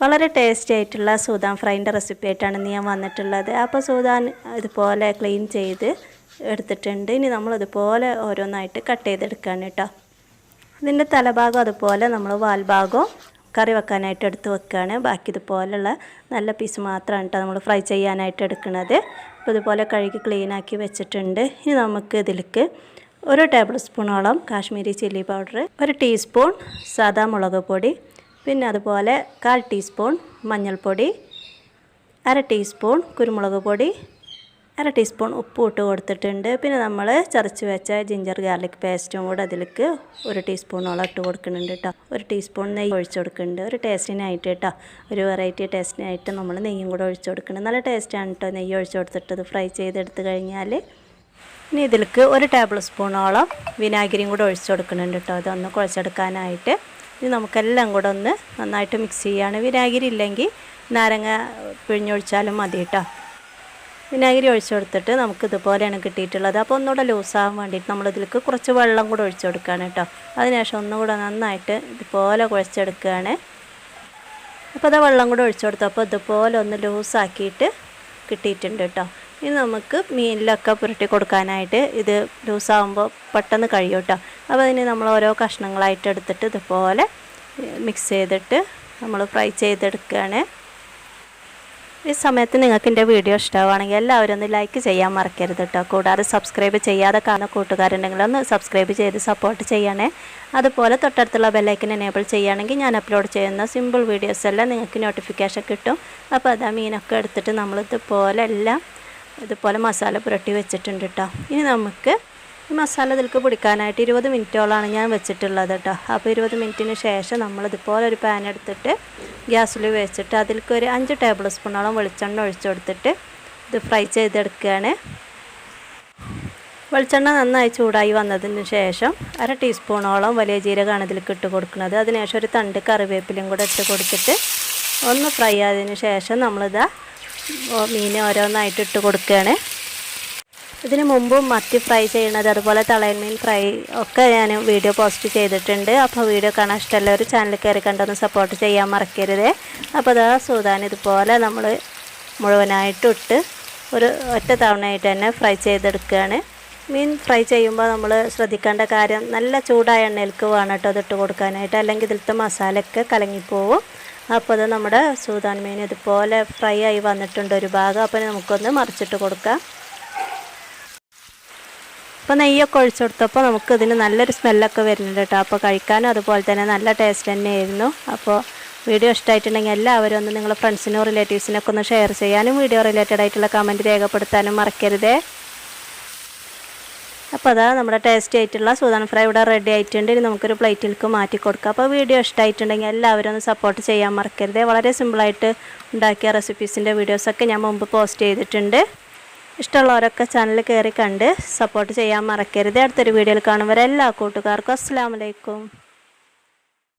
വളരെ ടേസ്റ്റി ആയിട്ടുള്ള സൂദാൻ ഫ്രൈൻ്റെ റെസിപ്പി ആയിട്ടാണ് ഞാൻ വന്നിട്ടുള്ളത്. അപ്പോൾ സൂദാൻ ഇതുപോലെ ക്ലീൻ ചെയ്ത് എടുത്തിട്ടുണ്ട്. ഇനി നമ്മളിതുപോലെ ഓരോന്നായിട്ട് കട്ട് ചെയ്തെടുക്കുകയാണ് കേട്ടോ. ഇതിൻ്റെ തലഭാഗം അതുപോലെ നമ്മൾ വാൽഭാഗവും കറി വെക്കാനായിട്ട് എടുത്ത് വെക്കുകയാണ്. ബാക്കി ഇതുപോലുള്ള നല്ല പീസ് മാത്രമാണ് കേട്ടോ നമ്മൾ ഫ്രൈ ചെയ്യാനായിട്ട് എടുക്കുന്നത്. അപ്പോൾ ഇതുപോലെ കഴുകി ക്ലീനാക്കി വെച്ചിട്ടുണ്ട്. ഇനി നമുക്ക് ഇതിലേക്ക് 1 ടേബിൾ സ്പൂണോളം കാശ്മീരി ചില്ലി പൗഡർ, 1 ടീസ്പൂൺ സാദാ മുളക് പൊടി, പിന്നെ അതുപോലെ 1/4 ടീസ്പൂൺ മഞ്ഞൾപ്പൊടി, 1/2 ടീസ്പൂൺ കുരുമുളക് പൊടി, 1/2 ടീസ്പൂൺ ഉപ്പ് ഇട്ട് കൊടുത്തിട്ടുണ്ട്. പിന്നെ നമ്മൾ ചതച്ച് വെച്ച ജിഞ്ചർ ഗാർലിക് പേസ്റ്റും കൂടെ അതിലേക്ക് 1 ടീസ്പൂണോളം ഇട്ട് കൊടുക്കുന്നുണ്ട് കേട്ടോ. 1 ടീസ്പൂൺ നെയ്യ് ഒഴിച്ച് കൊടുക്കുന്നുണ്ട്. ഒരു ടേസ്റ്റിനായിട്ട് കേട്ടോ, ഒരു വെറൈറ്റി ടേസ്റ്റിനായിട്ട് നമ്മൾ നെയ്യും കൂടെ ഒഴിച്ച് കൊടുക്കുന്നുണ്ട്. നല്ല ടേസ്റ്റാണ് കേട്ടോ നെയ്യ് ഒഴിച്ച് കൊടുത്തിട്ട് ഫ്രൈ ചെയ്തെടുത്ത് കഴിഞ്ഞാൽ. ഇനി ഇതിലേക്ക് 1 ടേബിൾ സ്പൂണോളം വിനാഗിരിയും കൂടെ ഒഴിച്ച് കൊടുക്കുന്നുണ്ട് കേട്ടോ, അതൊന്ന് കുഴച്ചെടുക്കാനായിട്ട്. ഇനി നമുക്കെല്ലാം കൂടെ ഒന്ന് നന്നായിട്ട് മിക്സ് ചെയ്യുകയാണ്. വിനാഗിരി ഇല്ലെങ്കിൽ നാരങ്ങ പിഴിഞ്ഞൊഴിച്ചാലും മതി കേട്ടോ. വിനാഗിരി ഒഴിച്ച് കൊടുത്തിട്ട് നമുക്കിതുപോലെയാണ് കിട്ടിയിട്ടുള്ളത്. അപ്പോൾ ഒന്നുകൂടെ ലൂസാകാൻ വേണ്ടിയിട്ട് നമ്മളിതിലേക്ക് കുറച്ച് വെള്ളം കൂടെ ഒഴിച്ച് കൊടുക്കുകയാണ് കേട്ടോ. അതിനുശേഷം ഒന്നുകൂടെ നന്നായിട്ട് ഇതുപോലെ കുഴച്ചെടുക്കുകയാണ്. അപ്പോൾ അത് വെള്ളം കൂടെ ഒഴിച്ച് കൊടുത്തപ്പോൾ ഇതുപോലെ ഒന്ന് ലൂസാക്കിയിട്ട് കിട്ടിയിട്ടുണ്ട് കേട്ടോ. ഇനി നമുക്ക് മീനിലൊക്കെ പുരട്ടി കൊടുക്കാനായിട്ട് ഇത് ലൂസാകുമ്പോൾ പെട്ടെന്ന് കഴിയും കേട്ടോ. അപ്പോൾ അതിന് നമ്മൾ ഓരോ കഷ്ണങ്ങളായിട്ട് എടുത്തിട്ട് ഇതുപോലെ മിക്സ് ചെയ്തിട്ട് നമ്മൾ ഫ്രൈ ചെയ്തെടുക്കുകയാണ്. ഈ സമയത്ത് നിങ്ങൾക്ക് എൻ്റെ വീഡിയോ ഇഷ്ടമാണെങ്കിൽ എല്ലാവരും ഒന്ന് ലൈക്ക് ചെയ്യാൻ മറക്കരുത് കേട്ടോ. കൂടാതെ സബ്സ്ക്രൈബ് ചെയ്യാതെ കാണുന്ന കൂട്ടുകാരുണ്ടെങ്കിൽ ഒന്ന് സബ്സ്ക്രൈബ് ചെയ്ത് സപ്പോർട്ട് ചെയ്യണേ. അതുപോലെ തൊട്ടടുത്തുള്ള ബെല്ലൈക്കൻ എനേബിൾ ചെയ്യുകയാണെങ്കിൽ ഞാൻ അപ്ലോഡ് ചെയ്യുന്ന സിമ്പിൾ വീഡിയോസ് എല്ലാം നിങ്ങൾക്ക് നോട്ടിഫിക്കേഷൻ കിട്ടും. അപ്പോൾ അതാ മീനൊക്കെ എടുത്തിട്ട് നമ്മളിതുപോലെ എല്ലാം ഇതുപോലെ മസാല പുരട്ടി വെച്ചിട്ടുണ്ട് കേട്ടോ. ഇനി നമുക്ക് ഈ മസാല ഇതിലേക്ക് പിടിക്കാനായിട്ട് 20 മിനിറ്റോളമാണ് ഞാൻ വെച്ചിട്ടുള്ളത് കേട്ടോ. അപ്പോൾ 20 മിനിറ്റിന് ശേഷം നമ്മളിതുപോലെ ഒരു പാൻ എടുത്തിട്ട് ഗ്യാസിൽ വെച്ചിട്ട് അതിലേക്ക് ഒരു 5 ടേബിൾ സ്പൂണോളം വെളിച്ചെണ്ണ ഒഴിച്ച് കൊടുത്തിട്ട് ഇത് ഫ്രൈ ചെയ്തെടുക്കുകയാണ്. വെളിച്ചെണ്ണ നന്നായി ചൂടായി വന്നതിന് ശേഷം 1/2 ടീസ്പൂണോളം വലിയ ജീരകമാണ് ഇതിലേക്ക് ഇട്ട് കൊടുക്കുന്നത്. അതിനുശേഷം ഒരു തണ്ട് കറിവേപ്പിലയും കൂടെ ഇട്ട് കൊടുത്തിട്ട് ഒന്ന് ഫ്രൈ ആയതിനു ശേഷം നമ്മളിതാ മീൻ ഓരോന്നായിട്ട് ഇട്ട് കൊടുക്കുകയാണ്. ഇതിന് മുമ്പും മത്തി ഫ്രൈ ചെയ്യണത് അതുപോലെ തളയൻ മീൻ ഫ്രൈ ഒക്കെ ഞാൻ വീഡിയോ പോസ്റ്റ് ചെയ്തിട്ടുണ്ട്. അപ്പോൾ വീഡിയോ കാണാൻ ഇഷ്ടമല്ല ഒരു ചാനൽ കയറി കണ്ടൊന്ന് സപ്പോർട്ട് ചെയ്യാൻ മറക്കരുത്. അപ്പോൾ അതാ സൂദാൻ ഇതുപോലെ നമ്മൾ മുഴുവനായിട്ട് ഇട്ട് ഒരു ഒറ്റ തവണയായിട്ട് തന്നെ ഫ്രൈ ചെയ്തെടുക്കുകയാണ്. മീൻ ഫ്രൈ ചെയ്യുമ്പോൾ നമ്മൾ ശ്രദ്ധിക്കേണ്ട കാര്യം നല്ല ചൂടായ എണ്ണയിലേക്ക് വേണം കേട്ടോ അതിട്ട് കൊടുക്കാനായിട്ട്, അല്ലെങ്കിൽ ഇതിലത്തെ മസാലയൊക്കെ കലങ്ങിപ്പോവും. അപ്പോൾ അത് നമ്മുടെ സൂദാൻ മീൻ ഇതുപോലെ ഫ്രൈ ആയി വന്നിട്ടുണ്ട് ഒരു ഭാഗം. അപ്പോൾ നമുക്കൊന്ന് മറിച്ചിട്ട് കൊടുക്കാം. അപ്പോൾ നെയ്യൊക്കെ ഒഴിച്ചു കൊടുത്തപ്പോൾ നമുക്ക് ഇതിന് നല്ലൊരു സ്മെല്ലൊക്കെ വരുന്നുണ്ട് കേട്ടോ. അപ്പോൾ കഴിക്കാനും അതുപോലെ തന്നെ നല്ല ടേസ്റ്റ് തന്നെയായിരുന്നു. അപ്പോൾ വീഡിയോ ഇഷ്ടമായിട്ടുണ്ടെങ്കിൽ എല്ലാവരും ഒന്ന് നിങ്ങളുടെ ഫ്രണ്ട്സിനോ റിലേറ്റീവ്സിനൊക്കെ ഒന്ന് ഷെയർ ചെയ്യാനും വീഡിയോ റിലേറ്റഡ് ആയിട്ടുള്ള കമൻറ്റ് രേഖപ്പെടുത്താനും മറക്കരുതേ. അപ്പോൾ അതാ നമ്മുടെ ടേസ്റ്റി ആയിട്ടുള്ള സൂദാൻ ഫ്രൈ ഇവിടെ റെഡി ആയിട്ടുണ്ട്. ഇനി നമുക്കൊരു പ്ലേറ്റിലേക്ക് മാറ്റി കൊടുക്കാം. അപ്പോൾ വീഡിയോ ഇഷ്ടമായിട്ടുണ്ടെങ്കിൽ എല്ലാവരും ഒന്ന് സപ്പോർട്ട് ചെയ്യാൻ മറക്കരുത്. വളരെ സിമ്പിളായിട്ട് ഉണ്ടാക്കിയ റെസിപ്പീസിൻ്റെ വീഡിയോസൊക്കെ ഞാൻ മുമ്പ് പോസ്റ്റ് ചെയ്തിട്ടുണ്ട്. ഇഷ്ടമുള്ളവരൊക്കെ ചാനൽ കയറി കണ്ട് സപ്പോർട്ട് ചെയ്യാൻ മറക്കരുത്. അടുത്തൊരു വീഡിയോയിൽ കാണുമ്പോൾ എല്ലാ കൂട്ടുകാർക്കും അസ്സലാമു അലൈക്കും.